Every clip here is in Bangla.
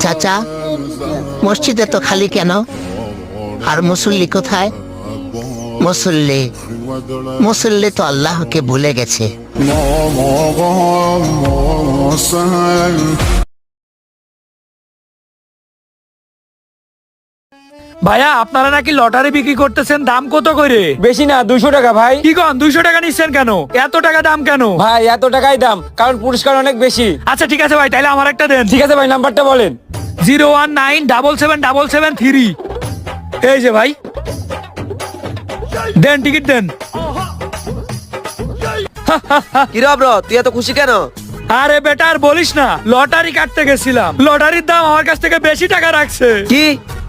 চাচা, মসজিদে তো খালি কেন? আর মুসল্লি কোথায়? মুসল্লি মুসল্লি তো আল্লাহকে ভুলে গেছে। ভাইয়া আপনারা নাকি লটারি বিক্রি করতেছেন, দাম কত করে? বেশি না, 200 টাকা ভাই। কি কন 200 টাকা নিচ্ছেন কেন? এত টাকা দাম কেন? ভাই এত টাকাই দাম, কারণ পুরস্কার অনেক বেশি। আচ্ছা ঠিক আছে ভাই, তাইলে আমার একটা দেন। ঠিক আছে ভাই, নাম্বারটা বলেন। 019777773। এই যে ভাই, দেন টিকিট দেন। কিরে ব্রো, তুই এত খুশি কেন? আরে বেটা আর বলিস না, লটারি কাটতে গেছিলাম, লটারির দাম আমার কাছ থেকে বেশি টাকা রাখছে। কি,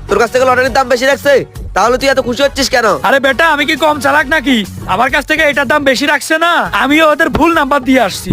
তোর কাছ থেকে লটারির দাম বেশি রাখছে? তাহলে তুই এত খুশি হচ্ছিস কেন? আরে বেটা আমি কি কম চালাক নাকি? আমার কাছ থেকে এটার দাম বেশি রাখছে না, আমিও ওদের ভুল নাম্বার দিয়ে আসছি।